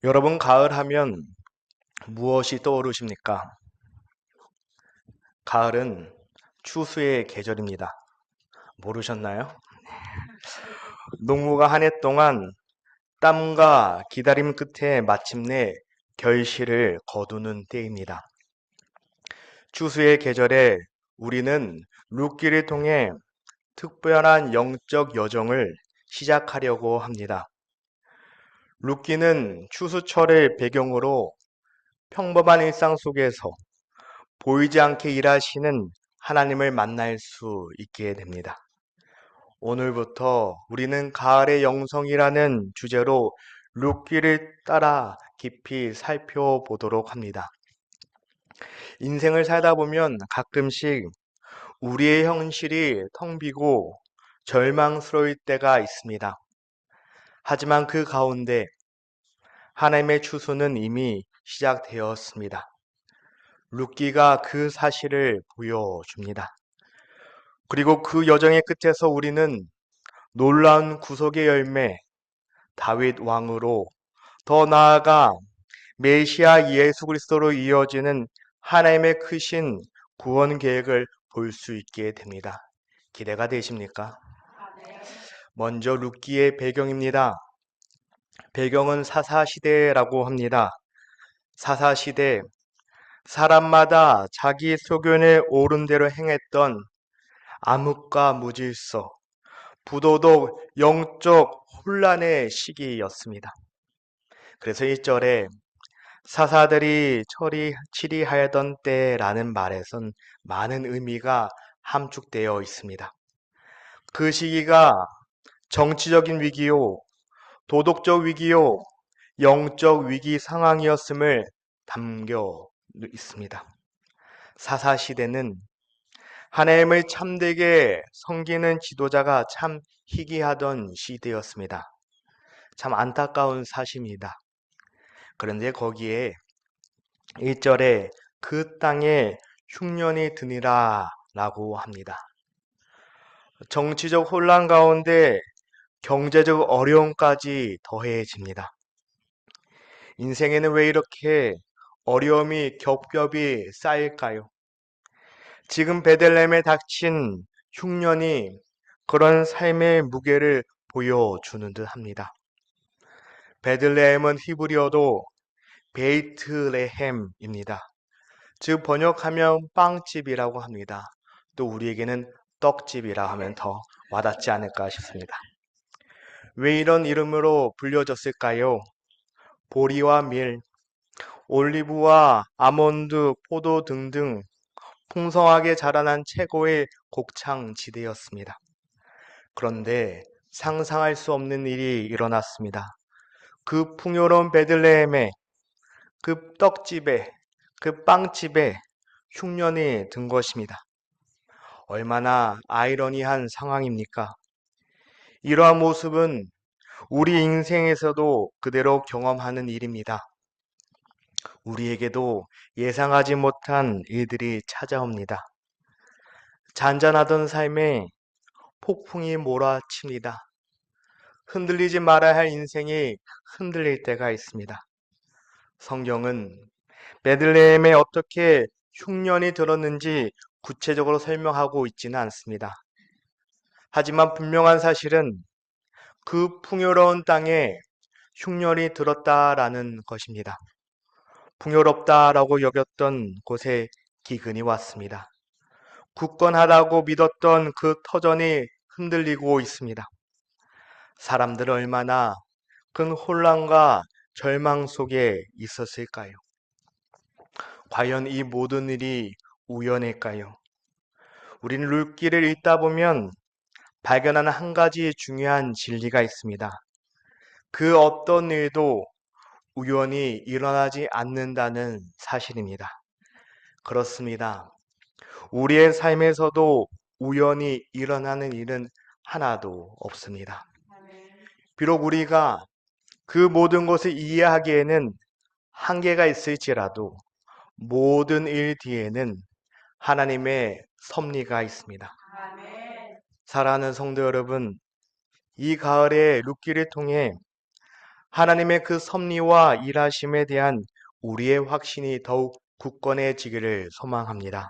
여러분, 가을 하면 무엇이 떠오르십니까? 가을은 추수의 계절입니다. 모르셨나요? 농부가 한 해 동안 땀과 기다림 끝에 마침내 결실을 거두는 때입니다. 추수의 계절에 우리는 룻기를 통해 특별한 영적 여정을 시작하려고 합니다. 룻기는 추수철을 배경으로 평범한 일상 속에서 보이지 않게 일하시는 하나님을 만날 수 있게 됩니다. 오늘부터 우리는 가을의 영성이라는 주제로 룻기를 따라 깊이 살펴보도록 합니다. 인생을 살다 보면 가끔씩 우리의 현실이 텅 비고 절망스러울 때가 있습니다. 하지만 그 가운데 하나님의 추수는 이미 시작되었습니다. 룻기가 그 사실을 보여줍니다. 그리고 그 여정의 끝에서 우리는 놀라운 구속의 열매, 다윗 왕으로 더 나아가 메시아 예수 그리스도로 이어지는 하나님의 크신 구원 계획을 볼 수 있게 됩니다. 기대가 되십니까? 먼저 룻기의 배경입니다. 배경은 사사시대라고 합니다. 사사시대, 사람마다 자기 소견에 옳은 대로 행했던 암흑과 무질서, 부도덕, 영적 혼란의 시기였습니다. 그래서 1절에 사사들이 치리하였던 때라는 말에선 많은 의미가 함축되어 있습니다. 그 시기가 정치적인 위기요, 도덕적 위기요, 영적 위기 상황이었음을 담겨 있습니다. 사사시대는 하나님을 참되게 섬기는 지도자가 참 희귀하던 시대였습니다. 참 안타까운 사실입니다. 그런데 거기에 1절에 그 땅에 흉년이 드니라 라고 합니다. 정치적 혼란 가운데 경제적 어려움까지 더해집니다. 인생에는 왜 이렇게 어려움이 겹겹이 쌓일까요? 지금 베들레헴에 닥친 흉년이 그런 삶의 무게를 보여주는 듯 합니다. 베들레헴은 히브리어도 베이트레헴입니다. 즉 번역하면 빵집이라고 합니다. 또 우리에게는 떡집이라 하면 더 와닿지 않을까 싶습니다. 왜 이런 이름으로 불려졌을까요? 보리와 밀, 올리브와 아몬드, 포도 등등 풍성하게 자라난 최고의 곡창지대였습니다. 그런데 상상할 수 없는 일이 일어났습니다. 그 풍요로운 베들레헴에, 그 떡집에, 그 빵집에 흉년이 든 것입니다. 얼마나 아이러니한 상황입니까? 이러한 모습은 우리 인생에서도 그대로 경험하는 일입니다. 우리에게도 예상하지 못한 일들이 찾아옵니다. 잔잔하던 삶에 폭풍이 몰아칩니다. 흔들리지 말아야 할 인생이 흔들릴 때가 있습니다. 성경은 베들레헴에 어떻게 흉년이 들었는지 구체적으로 설명하고 있지는 않습니다. 하지만 분명한 사실은 그 풍요로운 땅에 흉년이 들었다라는 것입니다. 풍요롭다라고 여겼던 곳에 기근이 왔습니다. 굳건하다고 믿었던 그 터전이 흔들리고 있습니다. 사람들은 얼마나 큰 혼란과 절망 속에 있었을까요? 과연 이 모든 일이 우연일까요? 우리는 룻기를 읽다 보면 발견하는 한 가지 중요한 진리가 있습니다. 그 어떤 일도 우연히 일어나지 않는다는 사실입니다. 그렇습니다. 우리의 삶에서도 우연히 일어나는 일은 하나도 없습니다. 비록 우리가 그 모든 것을 이해하기에는 한계가 있을지라도 모든 일 뒤에는 하나님의 섭리가 있습니다. 사랑하는 성도 여러분, 이 가을의 룻기를 통해 하나님의 그 섭리와 일하심에 대한 우리의 확신이 더욱 굳건해지기를 소망합니다.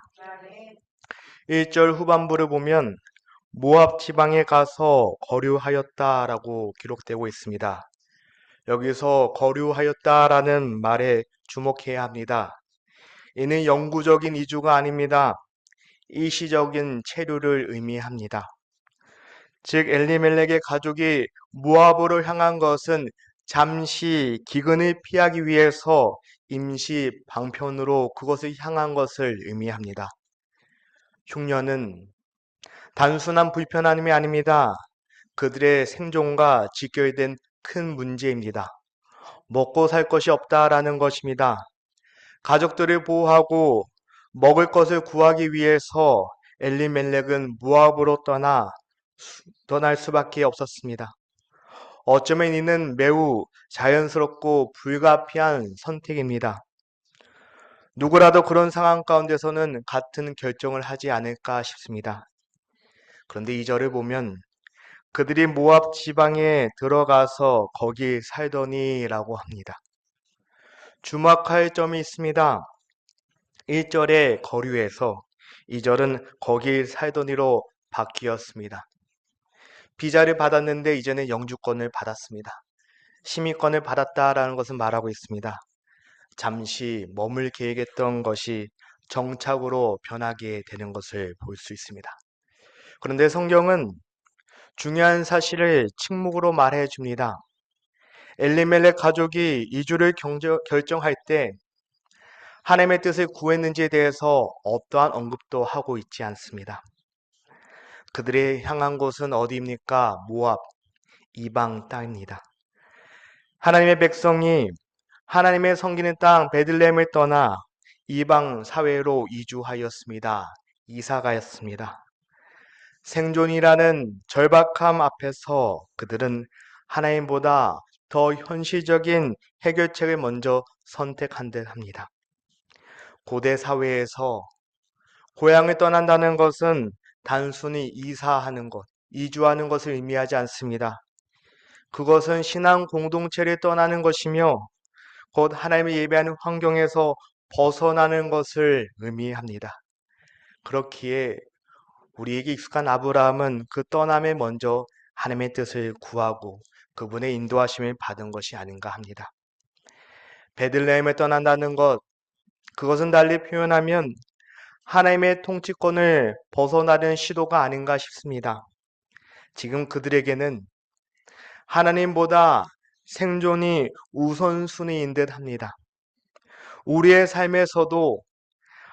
1절 후반부를 보면 모압 지방에 가서 거류하였다라고 기록되고 있습니다. 여기서 거류하였다라는 말에 주목해야 합니다. 이는 영구적인 이주가 아닙니다. 일시적인 체류를 의미합니다. 즉 엘리멜렉의 가족이 모압으로 향한 것은 잠시 기근을 피하기 위해서 임시 방편으로 그것을 향한 것을 의미합니다. 흉년은 단순한 불편함이 아닙니다. 그들의 생존과 직결된 큰 문제입니다. 먹고 살 것이 없다라는 것입니다. 가족들을 보호하고 먹을 것을 구하기 위해서 엘리멜렉은 모압으로 떠날 수밖에 없었습니다. 어쩌면 이는 매우 자연스럽고 불가피한 선택입니다. 누구라도 그런 상황 가운데서는 같은 결정을 하지 않을까 싶습니다. 그런데 이 절을 보면 그들이 모압 지방에 들어가서 거기 살더니라고 합니다. 주목할 점이 있습니다. 1절의 거류에서 2절은 거기 살더니로 바뀌었습니다. 비자를 받았는데 이제는 영주권을 받았습니다. 시민권을 받았다라는 것은 말하고 있습니다. 잠시 머물 계획했던 것이 정착으로 변하게 되는 것을 볼 수 있습니다. 그런데 성경은 중요한 사실을 침묵으로 말해 줍니다. 엘리멜렉 가족이 이주를 결정할 때 하나님의 뜻을 구했는지에 대해서 어떠한 언급도 하고 있지 않습니다. 그들이 향한 곳은 어디입니까? 모압, 이방 땅입니다. 하나님의 백성이 하나님의 섬기는 땅 베들레헴을 떠나 이방 사회로 이주하였습니다. 이사가였습니다. 생존이라는 절박함 앞에서 그들은 하나님보다 더 현실적인 해결책을 먼저 선택한 듯 합니다. 고대 사회에서 고향을 떠난다는 것은 단순히 이사하는 것, 이주하는 것을 의미하지 않습니다. 그것은 신앙 공동체를 떠나는 것이며 곧 하나님을 예배하는 환경에서 벗어나는 것을 의미합니다. 그렇기에 우리에게 익숙한 아브라함은 그 떠남에 먼저 하나님의 뜻을 구하고 그분의 인도하심을 받은 것이 아닌가 합니다. 베들레헴을 떠난다는 것, 그것은 달리 표현하면 하나님의 통치권을 벗어나는 시도가 아닌가 싶습니다. 지금 그들에게는 하나님보다 생존이 우선순위인 듯 합니다. 우리의 삶에서도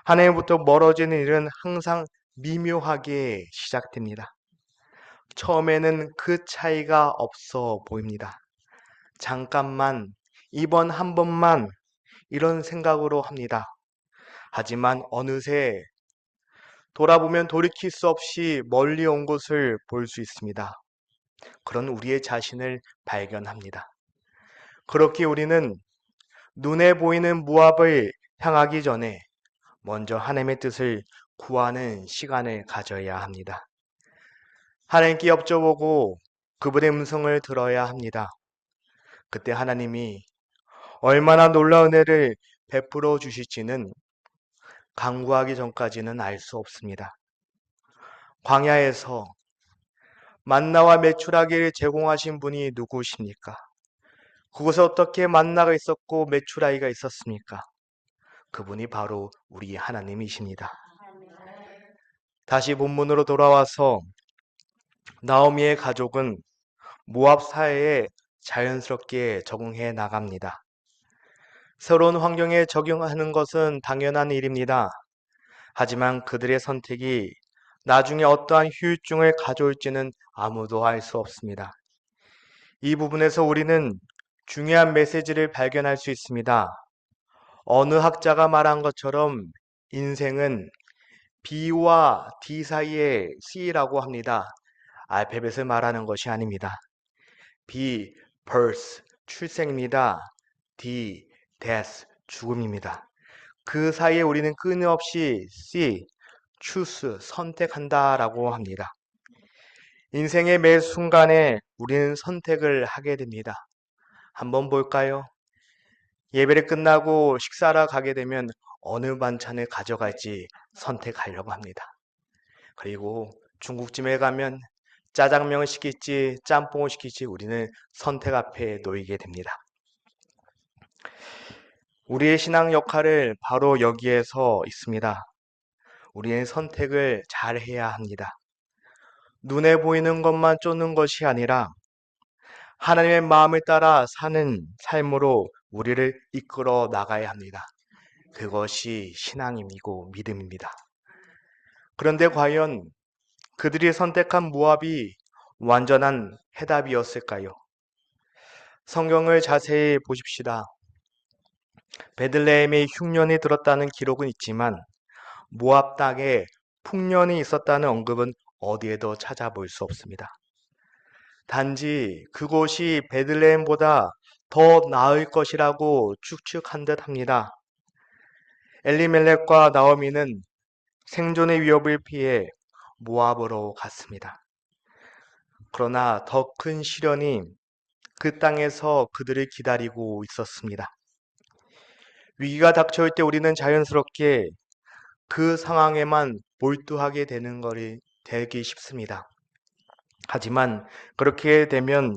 하나님부터 멀어지는 일은 항상 미묘하게 시작됩니다. 처음에는 그 차이가 없어 보입니다. 잠깐만, 이번 한 번만 이런 생각으로 합니다. 하지만 어느새 돌아보면 돌이킬 수 없이 멀리 온 것을 볼 수 있습니다. 그런 우리의 자신을 발견합니다. 그렇게 우리는 눈에 보이는 모압을 향하기 전에 먼저 하나님의 뜻을 구하는 시간을 가져야 합니다. 하나님께 여쭤보고 그분의 음성을 들어야 합니다. 그때 하나님이 얼마나 놀라운 은혜를 베풀어 주실지는 간구하기 전까지는 알 수 없습니다. 광야에서 만나와 메추라기를 제공하신 분이 누구십니까? 그곳에 어떻게 만나가 있었고 메추라기가 있었습니까? 그분이 바로 우리 하나님이십니다. 다시 본문으로 돌아와서 나오미의 가족은 모압 사회에 자연스럽게 적응해 나갑니다. 새로운 환경에 적용하는 것은 당연한 일입니다. 하지만 그들의 선택이 나중에 어떠한 후유증을 가져올지는 아무도 알 수 없습니다. 이 부분에서 우리는 중요한 메시지를 발견할 수 있습니다. 어느 학자가 말한 것처럼 인생은 B와 D 사이의 C라고 합니다. 알파벳을 말하는 것이 아닙니다. B, birth, 출생입니다. D, death, 죽음입니다. 그 사이에 우리는 끊임없이 C, choose, 선택한다라고 합니다. 인생의 매 순간에 우리는 선택을 하게 됩니다. 한번 볼까요? 예배를 끝나고 식사하러 가게 되면 어느 반찬을 가져갈지 선택하려고 합니다. 그리고 중국집에 가면 짜장면을 시킬지 짬뽕을 시킬지 우리는 선택 앞에 놓이게 됩니다. 우리의 신앙 역할을 바로 여기에서 있습니다. 우리는 선택을 잘 해야 합니다. 눈에 보이는 것만 쫓는 것이 아니라 하나님의 마음을 따라 사는 삶으로 우리를 이끌어 나가야 합니다. 그것이 신앙이고 믿음입니다. 그런데 과연 그들이 선택한 모압이 완전한 해답이었을까요? 성경을 자세히 보십시다. 베들레헴에 흉년이 들었다는 기록은 있지만 모압 땅에 풍년이 있었다는 언급은 어디에도 찾아볼 수 없습니다. 단지 그곳이 베들레헴보다 더 나을 것이라고 추측한 듯 합니다. 엘리멜렉과 나오미는 생존의 위협을 피해 모압으로 갔습니다. 그러나 더 큰 시련이 그 땅에서 그들을 기다리고 있었습니다. 위기가 닥쳐올 때 우리는 자연스럽게 그 상황에만 몰두하게 되기 쉽습니다. 하지만 그렇게 되면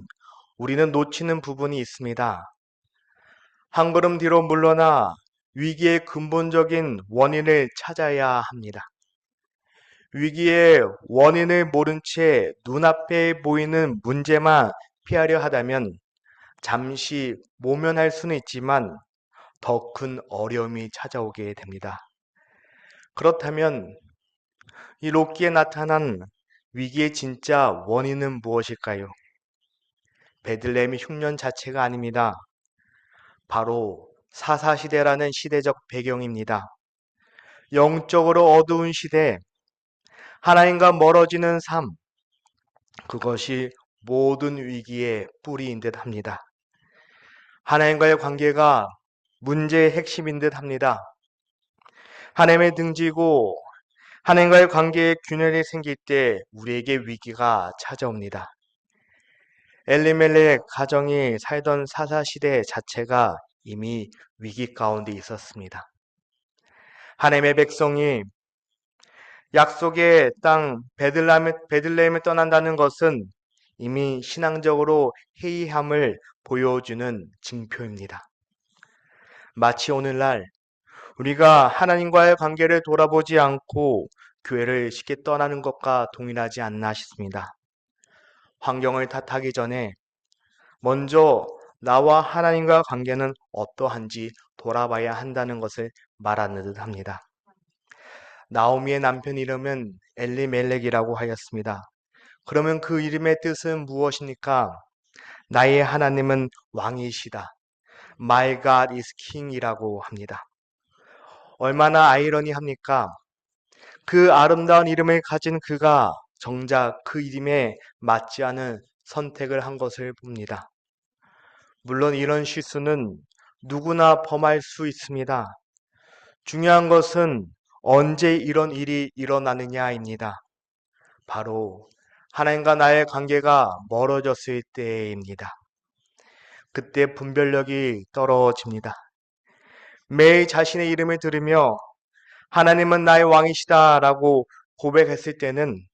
우리는 놓치는 부분이 있습니다. 한 걸음 뒤로 물러나 위기의 근본적인 원인을 찾아야 합니다. 위기의 원인을 모른 채 눈앞에 보이는 문제만 피하려 하다면 잠시 모면할 수는 있지만 더 큰 어려움이 찾아오게 됩니다. 그렇다면 이 롯기에 나타난 위기의 진짜 원인은 무엇일까요? 베들레헴의 흉년 자체가 아닙니다. 바로 사사시대라는 시대적 배경입니다. 영적으로 어두운 시대, 하나님과 멀어지는 삶, 그것이 모든 위기의 뿌리인 듯 합니다. 하나님과의 관계가 문제의 핵심인 듯 합니다. 하나님을 등지고 하나님과의 관계에 균열이 생길 때 우리에게 위기가 찾아옵니다. 엘리멜렉 가정이 살던 사사시대 자체가 이미 위기 가운데 있었습니다. 하나님의 백성이 약속의 땅 베들레헴을 떠난다는 것은 이미 신앙적으로 해이함을 보여주는 징표입니다. 마치 오늘날 우리가 하나님과의 관계를 돌아보지 않고 교회를 쉽게 떠나는 것과 동일하지 않나 싶습니다. 환경을 탓하기 전에 먼저 나와 하나님과 관계는 어떠한지 돌아봐야 한다는 것을 말하는 듯 합니다. 나오미의 남편 이름은 엘리멜렉이라고 하였습니다. 그러면 그 이름의 뜻은 무엇입니까? 나의 하나님은 왕이시다. My God is King이라고 합니다. 얼마나 아이러니합니까? 그 아름다운 이름을 가진 그가 정작 그 이름에 맞지 않은 선택을 한 것을 봅니다. 물론 이런 실수는 누구나 범할 수 있습니다. 중요한 것은 언제 이런 일이 일어나느냐입니다. 바로 하나님과 나의 관계가 멀어졌을 때입니다. 그때 분별력이 떨어집니다. 매일 자신의 이름을 들으며 하나님은 나의 왕이시다 라고 고백했을 때는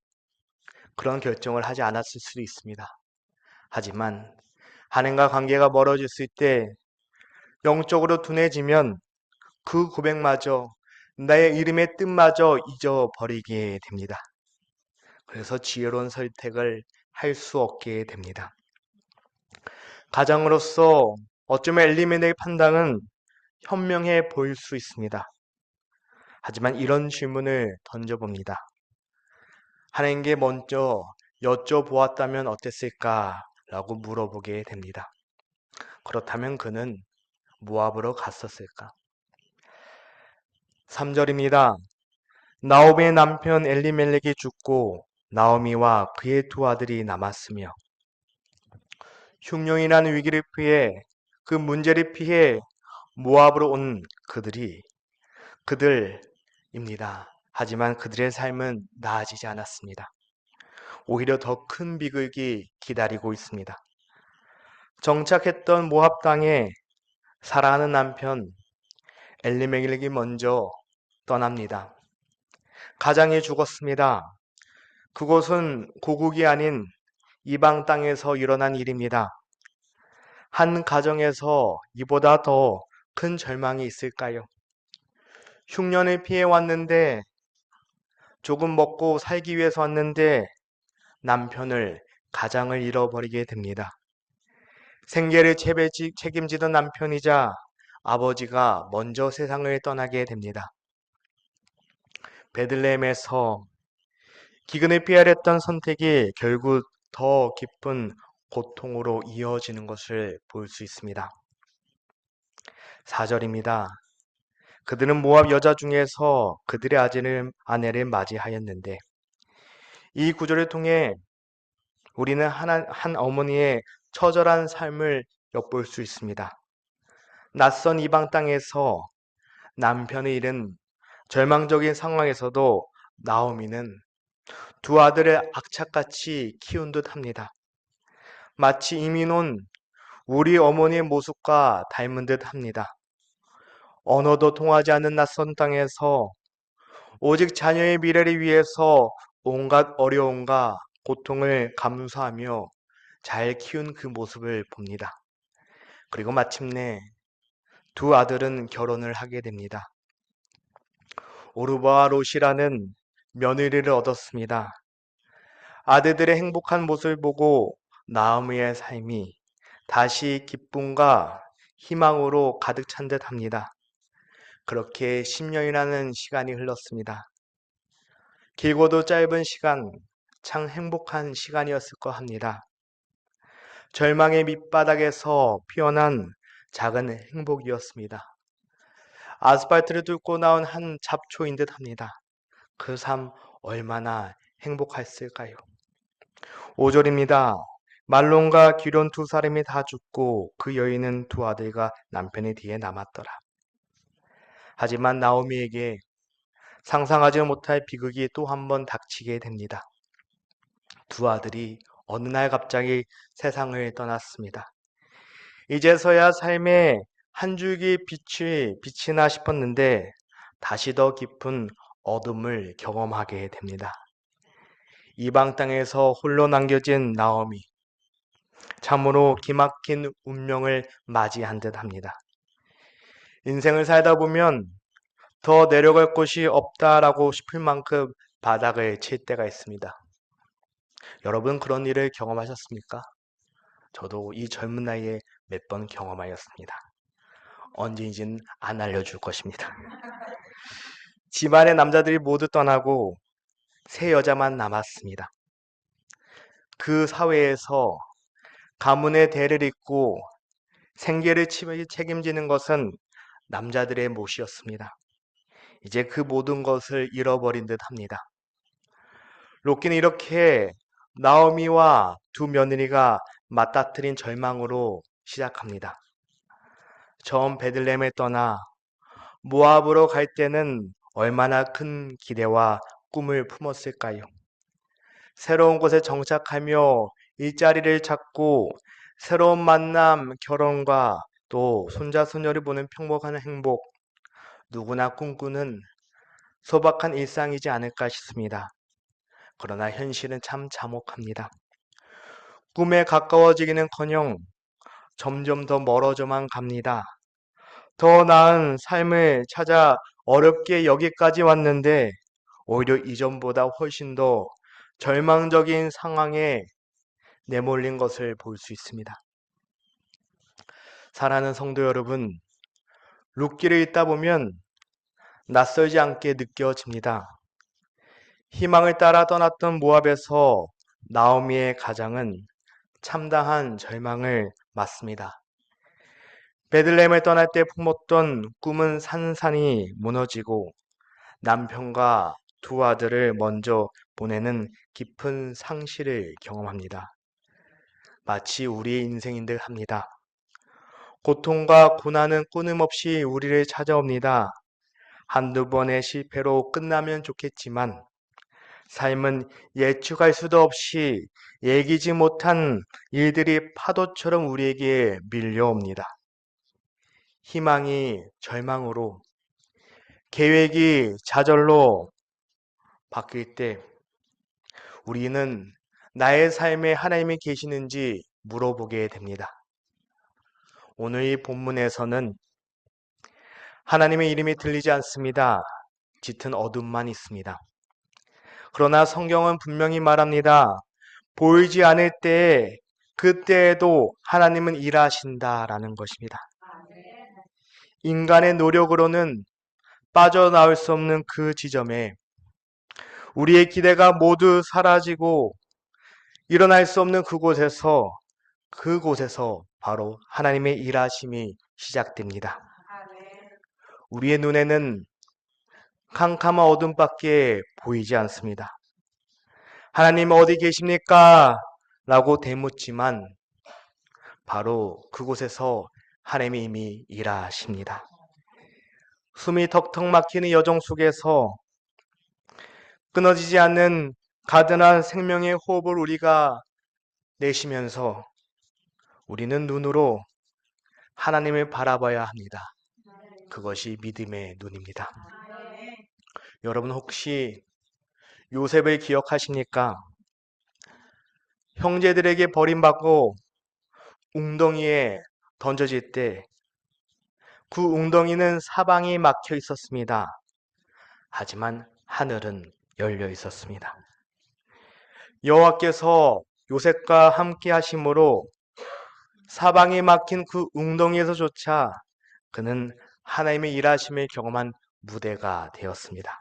그런 결정을 하지 않았을 수도 있습니다. 하지만 하나님과 관계가 멀어졌을 때 영적으로 둔해지면 그 고백마저 나의 이름의 뜻마저 잊어버리게 됩니다. 그래서 지혜로운 선택을 할 수 없게 됩니다. 가장으로서 어쩌면 엘리멜렉의 판단은 현명해 보일 수 있습니다. 하지만 이런 질문을 던져봅니다. 하나님께 먼저 여쭤보았다면 어땠을까? 라고 물어보게 됩니다. 그렇다면 그는 모압으로 갔었을까? 3절입니다. 나오미의 남편 엘리멜렉이 죽고 나오미와 그의 두 아들이 남았으며 흉년이라는 위기를 피해 그 문제를 피해 모압으로 온 그들입니다. 하지만 그들의 삶은 나아지지 않았습니다. 오히려 더 큰 비극이 기다리고 있습니다. 정착했던 모압 땅에 사랑하는 남편 엘리멜렉이 먼저 떠납니다. 가장이 죽었습니다. 그곳은 고국이 아닌 이방 땅에서 일어난 일입니다. 한 가정에서 이보다 더 큰 절망이 있을까요? 흉년을 피해 왔는데, 조금 먹고 살기 위해서 왔는데 남편을, 가장을 잃어버리게 됩니다. 생계를 책임지던 남편이자 아버지가 먼저 세상을 떠나게 됩니다. 베들레헴에서 기근을 피하려 했던 선택이 결국 더 깊은 고통으로 이어지는 것을 볼 수 있습니다. 4절입니다. 그들은 모압 여자 중에서 그들의 아내를 맞이하였는데, 이 구절을 통해 우리는 한 어머니의 처절한 삶을 엿볼 수 있습니다. 낯선 이방 땅에서 남편을 잃은 절망적인 상황에서도 나오미는 두 아들을 악착같이 키운 듯 합니다. 마치 이민 온 우리 어머니의 모습과 닮은 듯 합니다. 언어도 통하지 않는 낯선 땅에서 오직 자녀의 미래를 위해서 온갖 어려움과 고통을 감수하며 잘 키운 그 모습을 봅니다. 그리고 마침내 두 아들은 결혼을 하게 됩니다. 오르바와 롯이라는 며느리를 얻었습니다. 아들들의 행복한 모습을 보고 나오미의 삶이 다시 기쁨과 희망으로 가득 찬 듯 합니다. 그렇게 10년이라는 시간이 흘렀습니다. 길고도 짧은 시간, 참 행복한 시간이었을 거 합니다. 절망의 밑바닥에서 피어난 작은 행복이었습니다. 아스팔트를 뚫고 나온 한 잡초인 듯 합니다. 그 삶 얼마나 행복했을까요? 5절입니다. 말론과 기럨 두 사람이 다 죽고 그 여인은 두 아들과 남편의 뒤에 남았더라. 하지만 나오미에게 상상하지 못할 비극이 또 한 번 닥치게 됩니다. 두 아들이 어느 날 갑자기 세상을 떠났습니다. 이제서야 삶에 한 줄기 빛이나 싶었는데 다시 더 깊은 어둠을 경험하게 됩니다. 이방 땅에서 홀로 남겨진 나오미, 참으로 기막힌 운명을 맞이한 듯 합니다. 인생을 살다 보면 더 내려갈 곳이 없다라고 싶을 만큼 바닥을 칠 때가 있습니다. 여러분 그런 일을 경험하셨습니까? 저도 이 젊은 나이에 몇 번 경험하였습니다. 언제인지는 안 알려줄 것입니다. 집안의 남자들이 모두 떠나고 세 여자만 남았습니다. 그 사회에서 가문의 대를 잇고 생계를 책임지는 것은 남자들의 몫이었습니다. 이제 그 모든 것을 잃어버린 듯 합니다. 롯기는 이렇게 나오미와 두 며느리가 맞닥뜨린 절망으로 시작합니다. 처음 베들레헴에 떠나 모압으로 갈 때는 얼마나 큰 기대와 꿈을 품었을까요? 새로운 곳에 정착하며 일자리를 찾고 새로운 만남, 결혼과 또 손자, 손녀를 보는 평범한 행복, 누구나 꿈꾸는 소박한 일상이지 않을까 싶습니다. 그러나 현실은 참 참혹합니다. 꿈에 가까워지기는커녕 점점 더 멀어져만 갑니다. 더 나은 삶을 찾아 어렵게 여기까지 왔는데 오히려 이전보다 훨씬 더 절망적인 상황에 내몰린 것을 볼 수 있습니다. 사랑하는 성도 여러분, 룻기를 읽다 보면 낯설지 않게 느껴집니다. 희망을 따라 떠났던 모압에서 나오미의 가장은 참다한 절망을 맞습니다. 베들레헴을 떠날 때 품었던 꿈은 산산이 무너지고 남편과 두 아들을 먼저 보내는 깊은 상실을 경험합니다. 마치 우리의 인생인 듯 합니다. 고통과 고난은 끊임없이 우리를 찾아옵니다. 한두 번의 실패로 끝나면 좋겠지만 삶은 예측할 수도 없이 예기치 못한 일들이 파도처럼 우리에게 밀려옵니다. 희망이 절망으로, 계획이 좌절로 바뀔 때 우리는 나의 삶에 하나님이 계시는지 물어보게 됩니다. 오늘 이 본문에서는 하나님의 이름이 들리지 않습니다. 짙은 어둠만 있습니다. 그러나 성경은 분명히 말합니다. 보이지 않을 때에 그때에도 하나님은 일하신다라는 것입니다. 인간의 노력으로는 빠져나올 수 없는 그 지점에 우리의 기대가 모두 사라지고 일어날 수 없는 그곳에서 바로 하나님의 일하심이 시작됩니다. 우리의 눈에는 캄캄한 어둠밖에 보이지 않습니다. 하나님 어디 계십니까? 라고 되묻지만 바로 그곳에서 하나님이 이미 일하십니다. 숨이 턱턱 막히는 여정 속에서 끊어지지 않는 가든한 생명의 호흡을 우리가 내쉬면서 우리는 눈으로 하나님을 바라봐야 합니다. 그것이 믿음의 눈입니다. 여러분 혹시 요셉을 기억하십니까? 형제들에게 버림받고 웅덩이에 던져질 때 그 웅덩이는 사방이 막혀 있었습니다. 하지만 하늘은 열려 있었습니다. 여호와께서 요셉과 함께 하심으로 사방이 막힌 그 웅덩이에서조차 그는 하나님의 일하심을 경험한 무대가 되었습니다.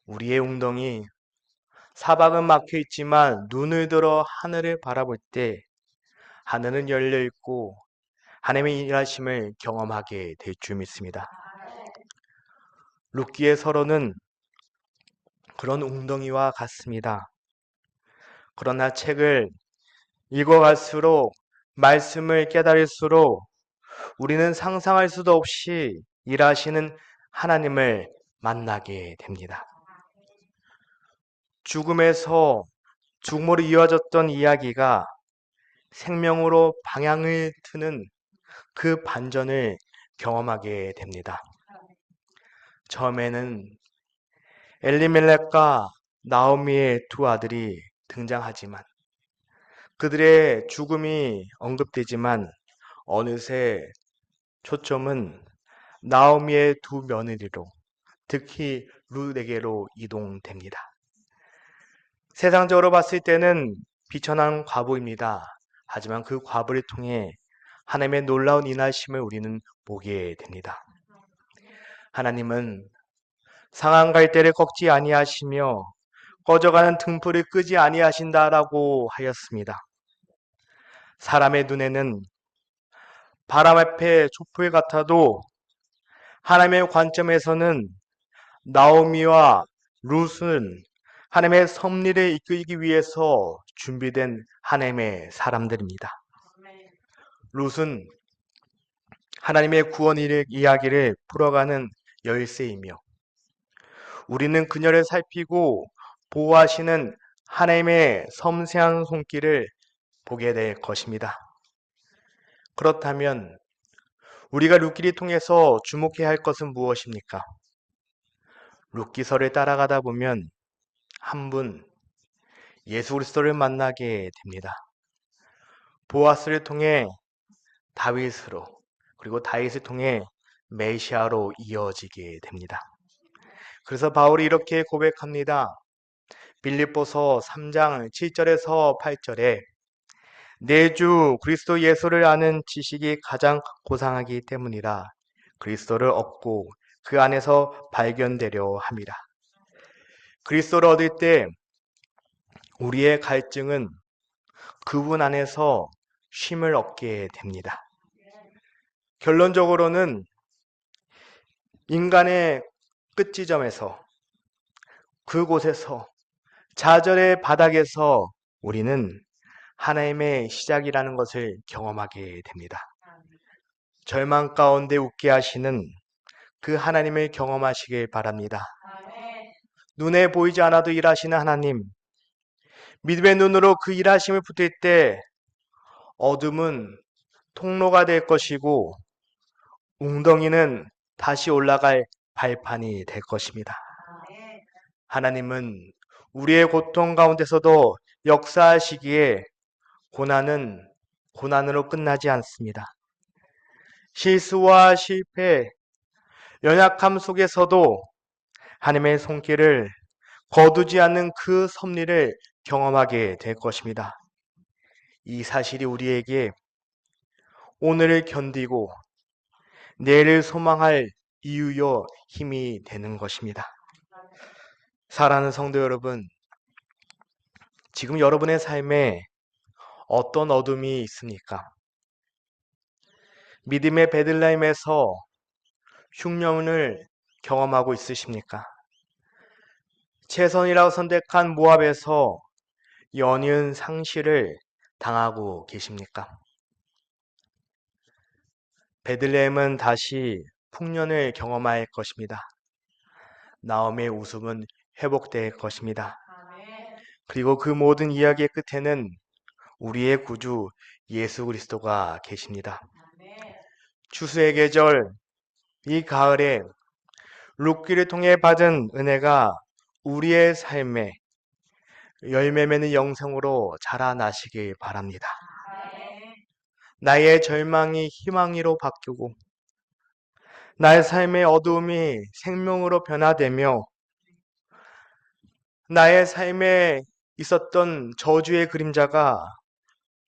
우리의 웅덩이, 사방은 막혀 있지만 눈을 들어 하늘을 바라볼 때 하늘은 열려 있고 하나님의 일하심을 경험하게 될 줄 믿습니다. 룻기의 서론은 그런 웅덩이와 같습니다. 그러나 책을 읽어갈수록 말씀을 깨달을수록 우리는 상상할 수도 없이 일하시는 하나님을 만나게 됩니다. 죽음에서 죽음으로 이어졌던 이야기가 생명으로 방향을 트는 그 반전을 경험하게 됩니다. 처음에는 엘리멜렉과 나오미의 두 아들이 등장하지만 그들의 죽음이 언급되지만 어느새 초점은 나오미의 두 며느리로, 특히 룻에게로 이동됩니다. 세상적으로 봤을 때는 비천한 과부입니다. 하지만 그 과부를 통해 하나님의 놀라운 인하심을 우리는 보게 됩니다. 하나님은 상한 갈대를 꺾지 아니하시며 꺼져가는 등불을 끄지 아니하신다라고 하였습니다. 사람의 눈에는 바람 앞에 촛불 같아도 하나님의 관점에서는 나오미와 룻은 하나님의 섭리를 이끌기 위해서 준비된 하나님의 사람들입니다. 룻은 하나님의 구원 이야기를 풀어가는 열쇠이며 우리는 그녀를 살피고 보호하시는 하나님의 섬세한 손길을 보게 될 것입니다. 그렇다면 우리가 룻기를 통해서 주목해야 할 것은 무엇입니까? 룻기서를 따라가다 보면 한 분 예수 그리스도를 만나게 됩니다. 보아스를 통해 다윗으로, 그리고 다윗을 통해 메시아로 이어지게 됩니다. 그래서 바울이 이렇게 고백합니다. 빌립보서 3장 7절에서 8절에 내 주 그리스도 예수를 아는 지식이 가장 고상하기 때문이라 그리스도를 얻고 그 안에서 발견되려 함이라. 그리스도를 얻을 때 우리의 갈증은 그분 안에서 쉼을 얻게 됩니다. 결론적으로는 인간의 끝지점에서 그곳에서 좌절의 바닥에서 우리는 하나님의 시작이라는 것을 경험하게 됩니다. 절망 가운데 웃게 하시는 그 하나님을 경험하시길 바랍니다. 눈에 보이지 않아도 일하시는 하나님, 믿음의 눈으로 그 일하심을 붙일 때 어둠은 통로가 될 것이고 웅덩이는 다시 올라갈 발판이 될 것입니다. 하나님은 우리의 고통 가운데서도 역사하시기에 고난은 고난으로 끝나지 않습니다. 실수와 실패, 연약함 속에서도 하나님의 손길을 거두지 않는 그 섭리를 경험하게 될 것입니다. 이 사실이 우리에게 오늘을 견디고 내일을 소망할 이유요 힘이 되는 것입니다. 사랑하는 성도 여러분, 지금 여러분의 삶에 어떤 어둠이 있습니까? 믿음의 베들레헴에서 흉년을 경험하고 있으십니까? 최선이라고 선택한 모압에서 연이은 상실을 당하고 계십니까? 베들레헴은 다시 풍년을 경험할 것입니다. 나옴의 웃음은 회복될 것입니다. 그리고 그 모든 이야기의 끝에는 우리의 구주 예수 그리스도가 계십니다. 추수의 계절, 이 가을에 룻기를 통해 받은 은혜가 우리의 삶에 열매 맺는 영성으로 자라나시길 바랍니다. 나의 절망이 희망으로 바뀌고 나의 삶의 어두움이 생명으로 변화되며 나의 삶에 있었던 저주의 그림자가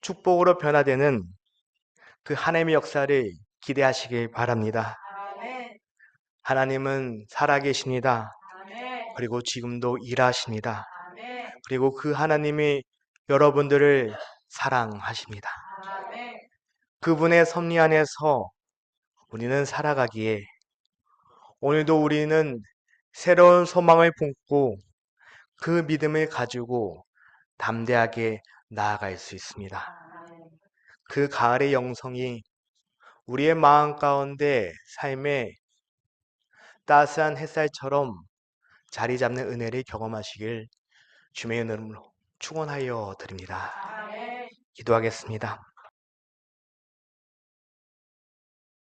축복으로 변화되는 그 하나님의 역사를 기대하시길 바랍니다. 하나님은 살아계십니다. 그리고 지금도 일하십니다. 그리고 그 하나님이 여러분들을 사랑하십니다. 그분의 섭리 안에서 우리는 살아가기에 오늘도 우리는 새로운 소망을 품고 그 믿음을 가지고 담대하게 나아갈 수 있습니다. 그 가을의 영성이 우리의 마음 가운데 삶에 따스한 햇살처럼 자리 잡는 은혜를 경험하시길 주의 이름으로 축원하여 드립니다. 기도하겠습니다.